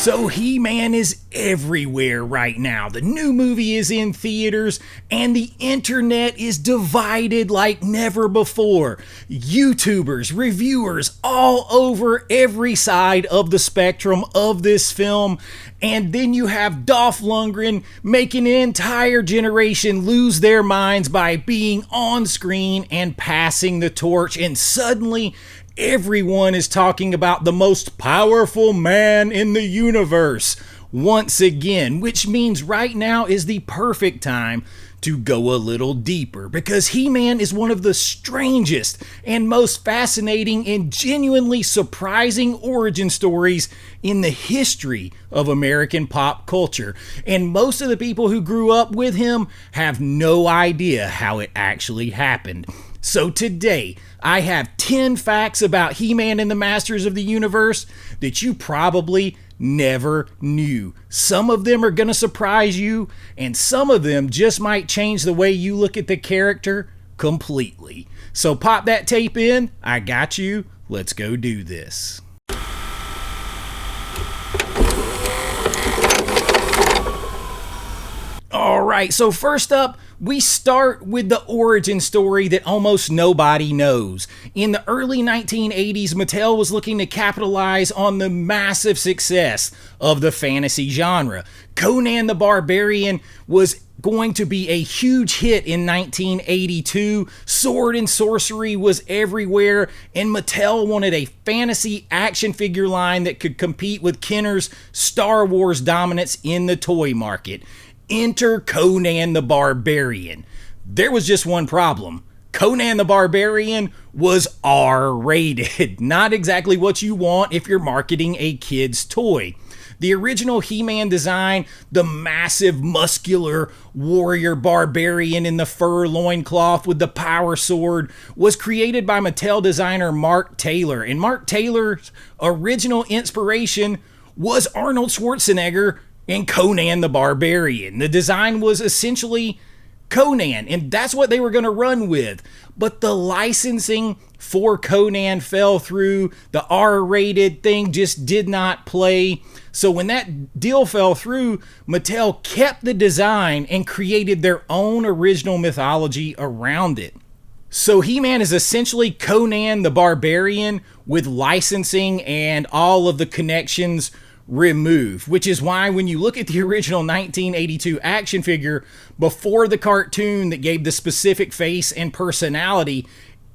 So He-Man is everywhere right now. The new movie is in theaters and the internet is divided like never before. YouTubers, reviewers, all over every side of the spectrum of this film. And then you have Dolph Lundgren making an entire generation lose their minds by being on screen and passing the torch. And suddenly, everyone is talking about the most powerful man in the universe once again, which means right now is the perfect time to go a little deeper, because He-Man is one of the strangest and most fascinating and genuinely surprising origin stories in the history of American pop culture. And most of the people who grew up with him have no idea how it actually happened. So today, I have 10 facts about He-Man and the Masters of the Universe that you probably never knew. Some of them are going to surprise you, and some of them just might change the way you look at the character completely. So pop that tape in. I got you. Let's go do this. Alright, so first up, we start with the origin story that almost nobody knows. In the early 1980s, Mattel was looking to capitalize on the massive success of the fantasy genre. Conan the Barbarian was going to be a huge hit in 1982. Sword and sorcery was everywhere, and Mattel wanted a fantasy action figure line that could compete with Kenner's Star Wars dominance in the toy market. Enter Conan the Barbarian. There was just one problem. Conan the Barbarian was R-rated. Not exactly what you want if you're marketing a kid's toy. The original He-Man design, the massive muscular warrior barbarian in the fur loincloth with the power sword, was created by Mattel designer Mark Taylor. And Mark Taylor's original inspiration was Arnold Schwarzenegger and Conan the Barbarian. The design was essentially Conan, and that's what they were going to run with. But the licensing for Conan fell through. The R-rated thing just did not play. So when that deal fell through, Mattel kept the design and created their own original mythology around it. So He-Man is essentially Conan the Barbarian with licensing and all of the connections removed, which is why when you look at the original 1982 action figure before the cartoon that gave the specific face and personality,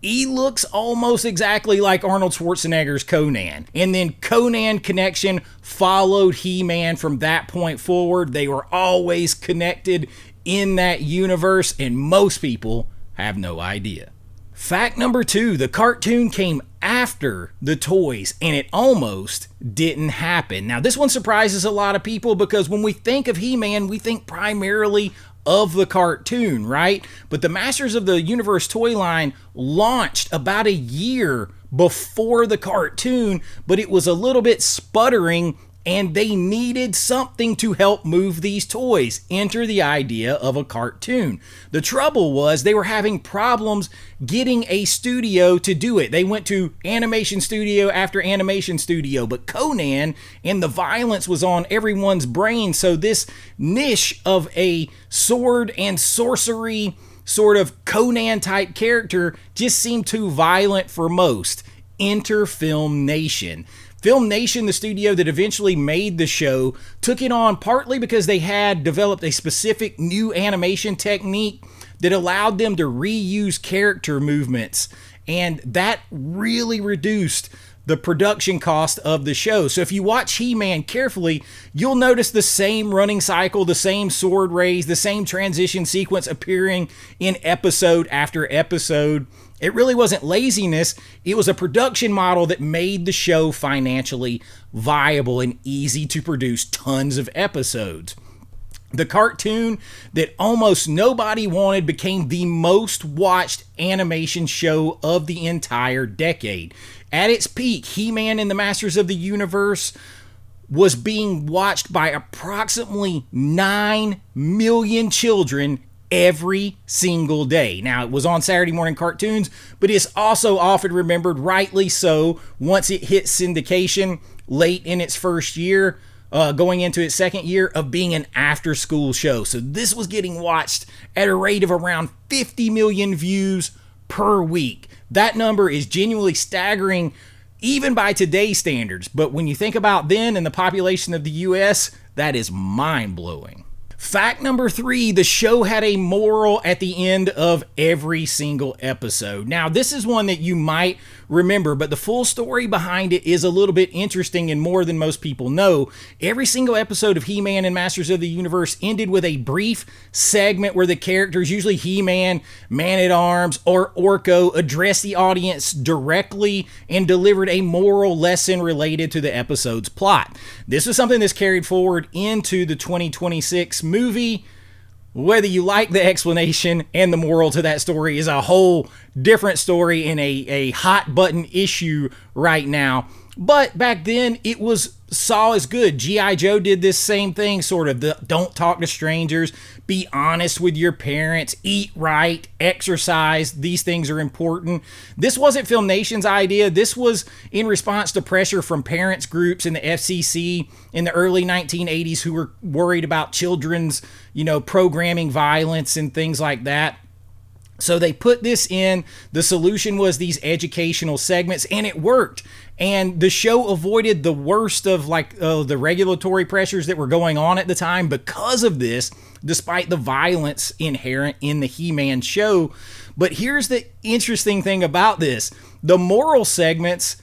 he looks almost exactly like Arnold Schwarzenegger's Conan. And then Conan connection followed He-Man from that point forward. They were always connected in that universe, and most people have no idea. Fact number 2, the cartoon came after the toys, and it almost didn't happen. Now, this one surprises a lot of people because when we think of He-Man, we think primarily of the cartoon, right? But the Masters of the Universe toy line launched about a year before the cartoon, but it was a little bit sputtering, and they needed something to help move these toys. Enter the idea of a cartoon. The trouble was they were having problems getting a studio to do it. They went to animation studio after animation studio, but Conan and the violence was on everyone's brain, so this niche of a sword and sorcery sort of Conan type character just seemed too violent for most. Enter Film Nation. Film Nation, the studio that eventually made the show, took it on partly because they had developed a specific new animation technique that allowed them to reuse character movements, and that really reduced the production cost of the show. So if you watch He-Man carefully, you'll notice the same running cycle, the same sword raise, the same transition sequence appearing in episode after episode. It really wasn't laziness, it was a production model that made the show financially viable and easy to produce tons of episodes. The cartoon that almost nobody wanted became the most watched animation show of the entire decade. At its peak, He-Man and the Masters of the Universe was being watched by approximately 9 million children every single day. Now, it was on Saturday morning cartoons, but it's also often remembered, rightly so, once it hit syndication late in its first year. going into its second year of being an after-school show. So this was getting watched at a rate of around 50 million views per week. That number is genuinely staggering even by today's standards. But when you think about then and the population of the US, that is mind-blowing. Fact number 3, the show had a moral at the end of every single episode. Now, this is one that you might remember, but the full story behind it is a little bit interesting and more than most people know. Every single episode of He-Man and Masters of the Universe ended with a brief segment where the characters, usually He-Man, Man-at-Arms, or Orko, addressed the audience directly and delivered a moral lesson related to the episode's plot. This was something that's carried forward into the 2026 movie. Whether you like the explanation and the moral to that story is a whole different story and a hot button issue right now. But back then it was saw as good. G.I. Joe did this same thing, sort of. Don't talk to strangers, be honest with your parents, eat right, exercise. These things are important. This wasn't Film Nation's idea. This was in response to pressure from parents groups in the FCC in the early 1980s who were worried about children's, programming violence and things like that. So they put this in. The solution was these educational segments, and it worked. And the show avoided the worst of the regulatory pressures that were going on at the time because of this, despite the violence inherent in the He-Man show. But here's the interesting thing about this. The moral segments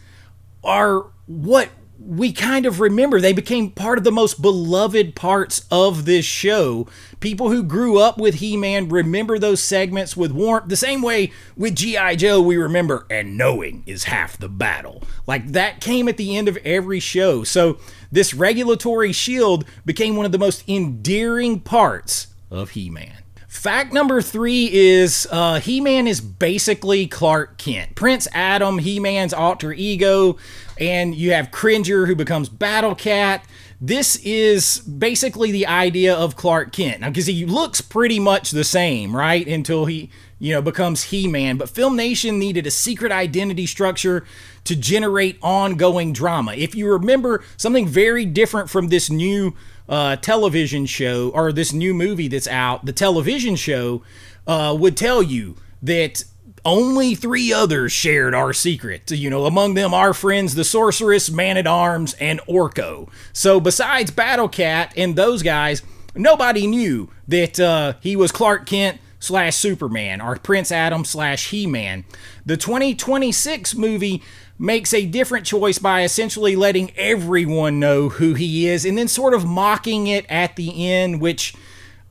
are what we kind of remember. They became part of the most beloved parts of this show. People who grew up with He-Man remember those segments with warmth, the same way with G.I. Joe we remember, and knowing is half the battle. Like, that came at the end of every show. So this regulatory shield became one of the most endearing parts of He-Man. Fact number 3 is He-Man is basically Clark Kent. Prince Adam, He-Man's alter ego, and you have Cringer who becomes Battle Cat. This is basically the idea of Clark Kent. Now, because he looks pretty much the same, right? Until he, becomes He-Man. But Film Nation needed a secret identity structure to generate ongoing drama. If you remember, something very different from this new television show, or this new movie that's out, the television show would tell you that only 3 others shared our secret. Among them our friends, the Sorceress, Man-at-Arms, and Orko. So besides Battle Cat and those guys, nobody knew that he was Clark Kent / Superman, or Prince Adam / He-Man. The 2026 movie makes a different choice by essentially letting everyone know who he is and then sort of mocking it at the end, which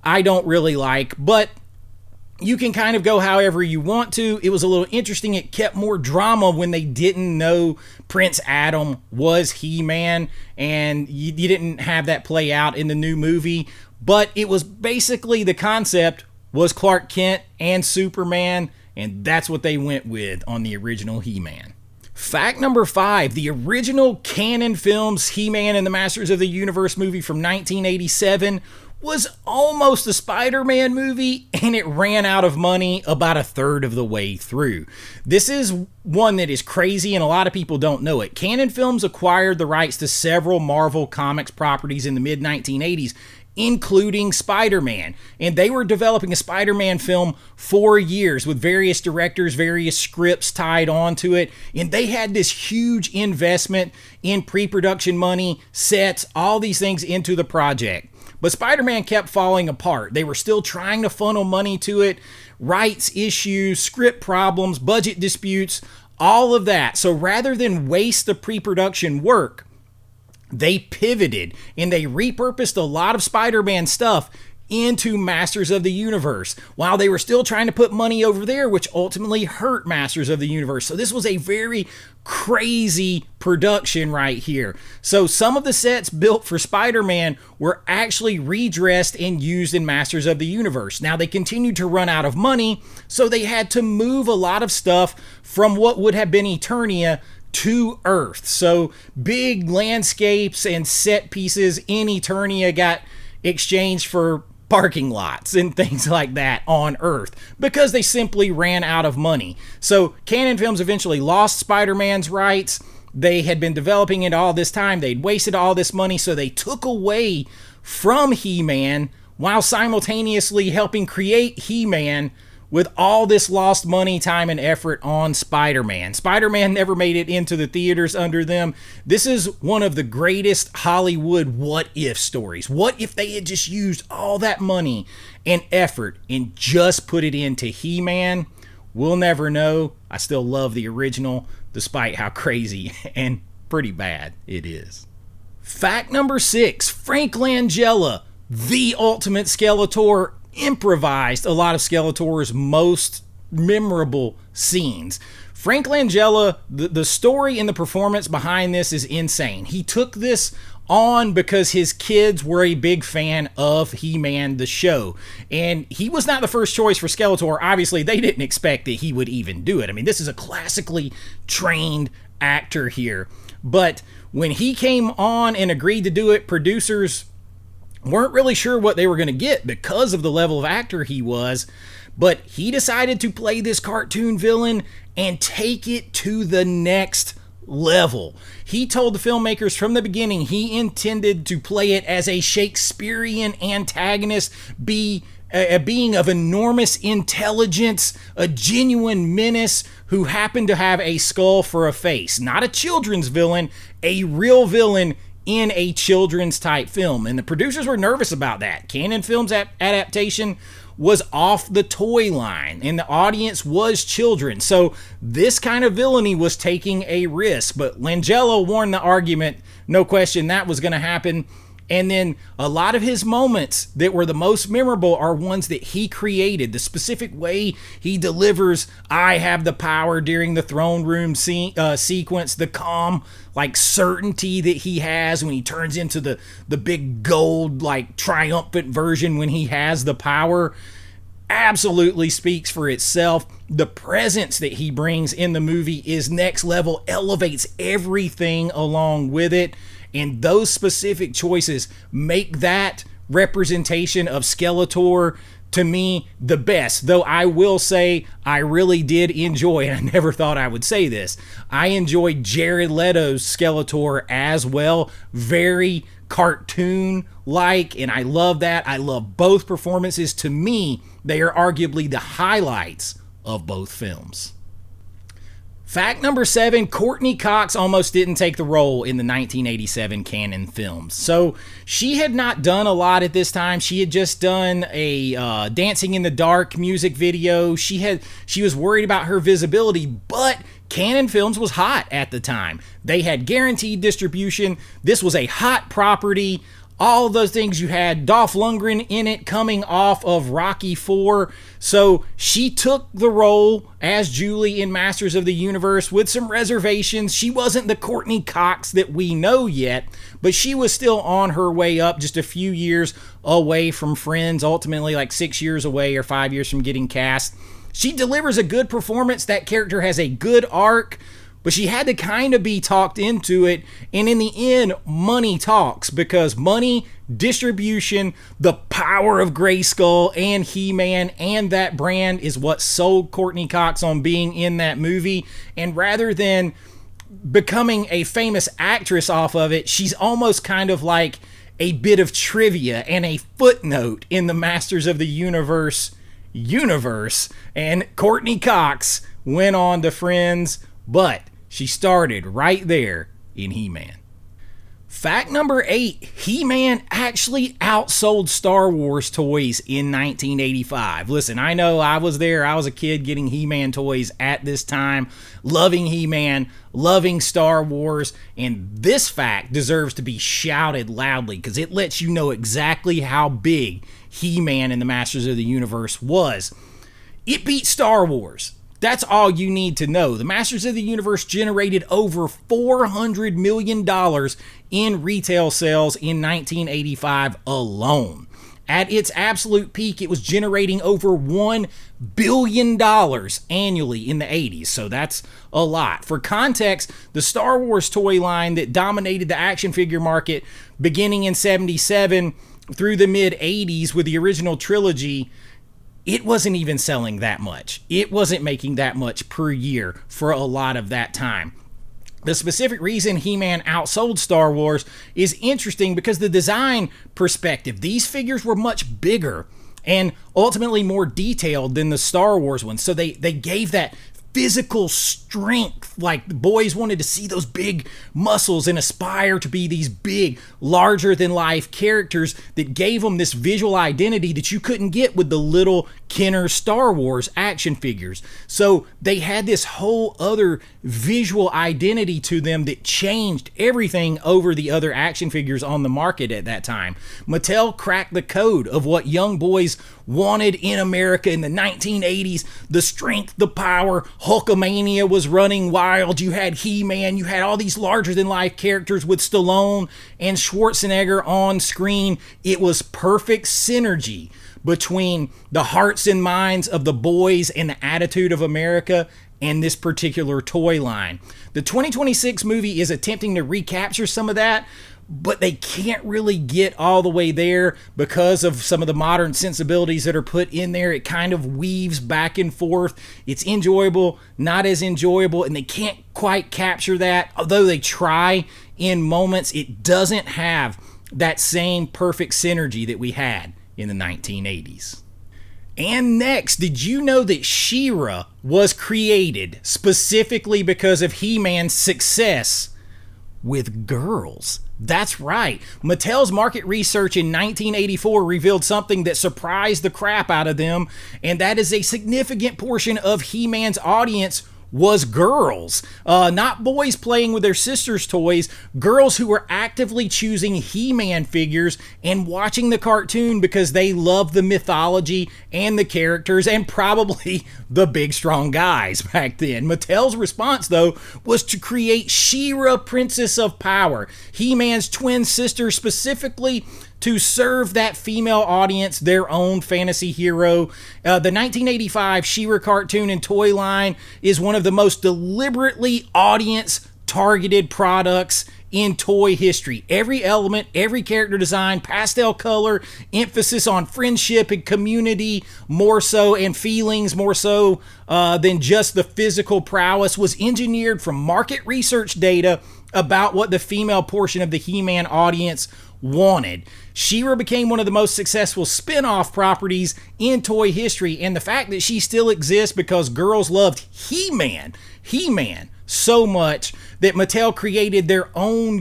I don't really like, but you can kind of go however you want to. It was a little interesting. It kept more drama when they didn't know Prince Adam was He-Man, and you didn't have that play out in the new movie, but it was basically the concept was Clark Kent and Superman, and that's what they went with on the original He-Man. Fact number 5, the original Canon Films He-Man and the Masters of the Universe movie from 1987 was almost a Spider-Man movie, and it ran out of money about a third of the way through. This is one that is crazy, and a lot of people don't know it. Canon Films acquired the rights to several Marvel Comics properties in the mid-1980s, including Spider-Man. And they were developing a Spider-Man film for years with various directors, various scripts tied onto it. And they had this huge investment in pre-production money, sets, all these things into the project. But Spider-Man kept falling apart. They were still trying to funnel money to it, rights issues, script problems, budget disputes, all of that. So rather than waste the pre-production work, they pivoted and they repurposed a lot of Spider-Man stuff into Masters of the Universe while they were still trying to put money over there, which ultimately hurt Masters of the Universe. So this was a very crazy production right here. So some of the sets built for Spider-Man were actually redressed and used in Masters of the Universe. Now they continued to run out of money, so they had to move a lot of stuff from what would have been Eternia to Earth. So big landscapes and set pieces in Eternia got exchanged for parking lots and things like that on Earth because they simply ran out of money. So Canon Films eventually lost Spider-Man's rights. they had been developing it all this time. They'd wasted all this money, so they took away from He-Man while simultaneously helping create He-Man with all this lost money, time, and effort on Spider-Man. Spider-Man never made it into the theaters under them. This is one of the greatest Hollywood what-if stories. What if they had just used all that money and effort and just put it into He-Man? We'll never know. I still love the original, despite how crazy and pretty bad it is. Fact number 6, Frank Langella, the ultimate Skeletor, improvised a lot of Skeletor's most memorable scenes. Frank Langella, the story and the performance behind this is insane. He took this on because his kids were a big fan of He-Man the show, and he was not the first choice for Skeletor. Obviously, they didn't expect that he would even do it. I mean, this is a classically trained actor here, but when he came on and agreed to do it, producers weren't really sure what they were going to get because of the level of actor he was, but he decided to play this cartoon villain and take it to the next level. He told the filmmakers from the beginning he intended to play it as a Shakespearean antagonist, be a being of enormous intelligence, a genuine menace who happened to have a skull for a face. Not a children's villain, a real villain in a children's type film. And the producers were nervous about that. Canon Films adaptation was off the toy line, and the audience was children. So this kind of villainy was taking a risk. But Langella won the argument, no question that was going to happen. And then a lot of his moments that were the most memorable are ones that he created. The specific way he delivers "I have the power" during the throne room sequence, the calm, like, certainty that he has when he turns into the big gold, like, triumphant version when he has the power, absolutely speaks for itself. The presence that he brings in the movie is next level, elevates everything along with it. And those specific choices make that representation of Skeletor, to me, the best. Though I will say I really did enjoy, and I never thought I would say this, I enjoyed Jared Leto's Skeletor as well. Very cartoon-like, and I love that. I love both performances. To me, they are arguably the highlights of both films. Fact number 7, Courtney Cox almost didn't take the role in the 1987 Canon films. So she had not done a lot at this time. She had just done a Dancing in the Dark music video. She was worried about her visibility, but Canon Films was hot at the time. They had guaranteed distribution. This was a hot property. All of those things. You had Dolph Lundgren in it coming off of Rocky IV. So she took the role as Julie in Masters of the Universe with some reservations. She wasn't the Courtney Cox that we know yet, but she was still on her way up, just a few years away from Friends, ultimately like 6 years away or 5 years from getting cast. She delivers a good performance. That character has a good arc, but she had to kind of be talked into it. And in the end, money talks, because money, distribution, the power of Grayskull and He-Man and that brand is what sold Courtney Cox on being in that movie. And rather than becoming a famous actress off of it, she's almost kind of like a bit of trivia and a footnote in the Masters of the universe. And Courtney Cox went on to Friends, but she started right there in He-Man. Fact number 8, He-Man actually outsold Star Wars toys in 1985. Listen, I know I was there. I was a kid getting He-Man toys at this time, loving He-Man, loving Star Wars, and this fact deserves to be shouted loudly because it lets you know exactly how big He-Man in the Masters of the Universe was. It beat Star Wars. That's all you need to know. The Masters of the Universe generated over $400 million in retail sales in 1985 alone. At its absolute peak, it was generating over $1 billion annually in the 80s, so that's a lot. For context, the Star Wars toy line that dominated the action figure market beginning in 77 through the mid-80s with the original trilogy, it wasn't even selling that much. It wasn't making that much per year for a lot of that time. The specific reason He-Man outsold Star Wars is interesting because the design perspective, these figures were much bigger and ultimately more detailed than the Star Wars ones. So they gave that physical strength. Like, the boys wanted to see those big muscles and aspire to be these big, larger than life characters that gave them this visual identity that you couldn't get with the little Kenner Star Wars action figures. So they had this whole other visual identity to them that changed everything over the other action figures on the market at that time. Mattel cracked the code of what young boys wanted in America in the 1980s. The strength, the power, Hulkamania was running wild. You had He-Man, you had all these larger than life characters with Stallone and Schwarzenegger on screen. It was perfect synergy between the hearts and minds of the boys and the attitude of America and this particular toy line. The 2026 movie is attempting to recapture some of that, but they can't really get all the way there because of some of the modern sensibilities that are put in there. It kind of weaves back and forth. It's enjoyable, not as enjoyable, and they can't quite capture that. Although they try in moments, it doesn't have that same perfect synergy that we had in the 1980s. And next, did you know that She-Ra was created specifically because of He-Man's success with girls? That's right. Mattel's market research in 1984 revealed something that surprised the crap out of them, and that is a significant portion of He-Man's audience was girls. Not boys playing with their sisters' toys, girls who were actively choosing He-Man figures and watching the cartoon because they loved the mythology and the characters and probably the big strong guys back then. Mattel's response, though, was to create She-Ra, Princess of Power, He-Man's twin sister, specifically to serve that female audience their own fantasy hero. The 1985 She-Ra cartoon and toy line is one of the most deliberately audience-targeted products in toy history. Every element, every character design, pastel color, emphasis on friendship and community more so, and feelings more so than just the physical prowess, was engineered from market research data about what the female portion of the He-Man audience wanted. She-Ra became one of the most successful spin-off properties in toy history, and the fact that she still exists because girls loved He-Man so much that Mattel created their own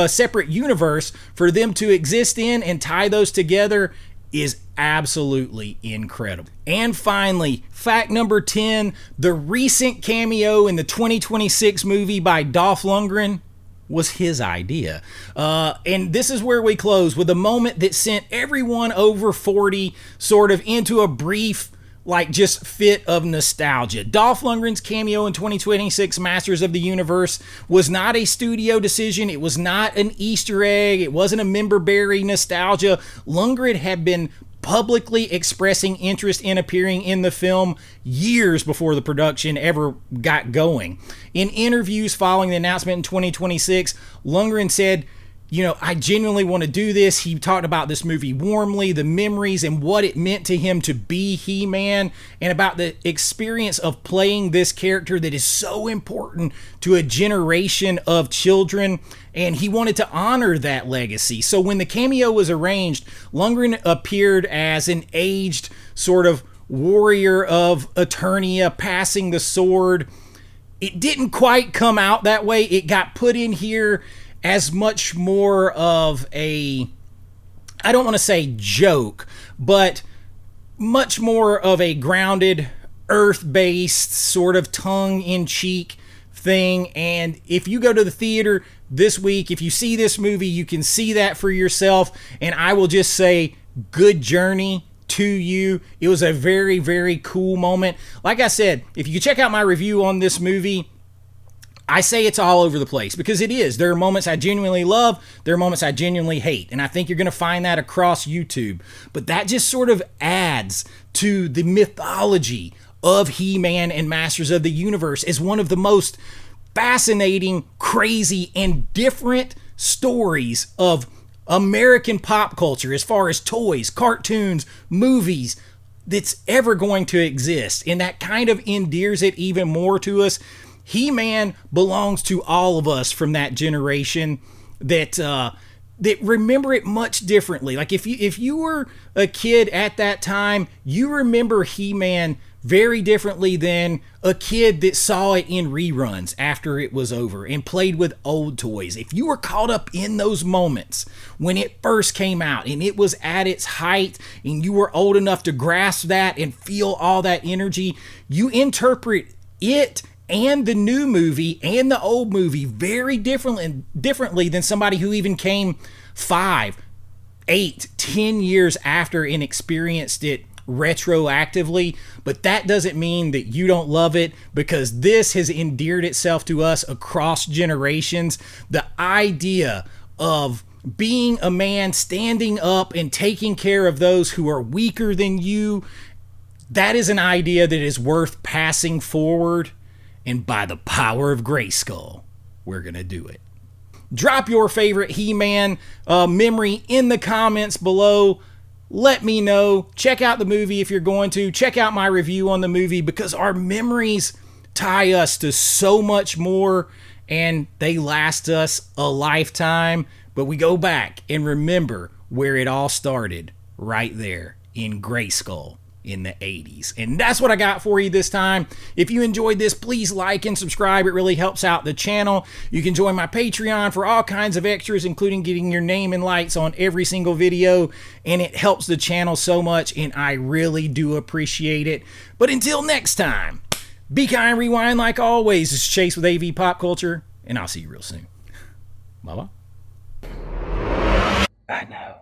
separate universe for them to exist in and tie those together is absolutely incredible. And finally, fact number 10, the recent cameo in the 2026 movie by Dolph Lundgren was his idea. And this is where we close with a moment that sent everyone over 40 sort of into a brief, just fit of nostalgia. Dolph Lundgren's cameo in 2026 Masters of the Universe was not a studio decision. It was not an Easter egg. It wasn't a member berry nostalgia. Lundgren had been publicly expressing interest in appearing in the film years before the production ever got going. In interviews following the announcement in 2026, Lundgren said, I genuinely want to do this. He talked about this movie warmly, the memories and what it meant to him to be He-Man, and about the experience of playing this character that is so important to a generation of children, and he wanted to honor that legacy. So when the cameo was arranged, Lundgren appeared as an aged sort of warrior of Eternia, passing the sword. It didn't quite come out that way. It got put in here as much more of a, I don't want to say joke, but much more of a grounded, earth-based, sort of tongue-in-cheek thing. And if you go to the theater this week, if you see this movie, you can see that for yourself. And I will just say, good journey to you. It was a very, very cool moment. Like I said, if you check out my review on this movie, I say it's all over the place because it is. There are moments I genuinely love. There are moments I genuinely hate. And I think you're going to find that across YouTube. But that just sort of adds to the mythology of He-Man and Masters of the Universe as one of the most fascinating, crazy, and different stories of American pop culture as far as toys, cartoons, movies that's ever going to exist. And that kind of endears it even more to us. He-Man belongs to all of us from that generation that remember it much differently. Like if you were a kid at that time, you remember He-Man very differently than a kid that saw it in reruns after it was over and played with old toys. If you were caught up in those moments when it first came out and it was at its height and you were old enough to grasp that and feel all that energy, you interpret it and the new movie and the old movie very differently than somebody who even came 5, 8, 10 years after and experienced it retroactively. But that doesn't mean that you don't love it, because this has endeared itself to us across generations. The idea of being a man, standing up and taking care of those who are weaker than you, that is an idea that is worth passing forward. And by the power of Grayskull, we're going to do it. Drop your favorite He-Man memory in the comments below. Let me know. Check out the movie if you're going to. Check out my review on the movie, because our memories tie us to so much more and they last us a lifetime. But we go back and remember where it all started, right there in Grayskull in the 80s. And that's what I got for you this time. If you enjoyed this, please like and subscribe. It really helps out the channel. You can join my Patreon for all kinds of extras, including getting your name and lights on every single video, and it helps the channel so much, and I really do appreciate it. But until next time, be kind, rewind like always. This is Chase with AV Pop Culture, and I'll see you real soon. Bye-bye. I know.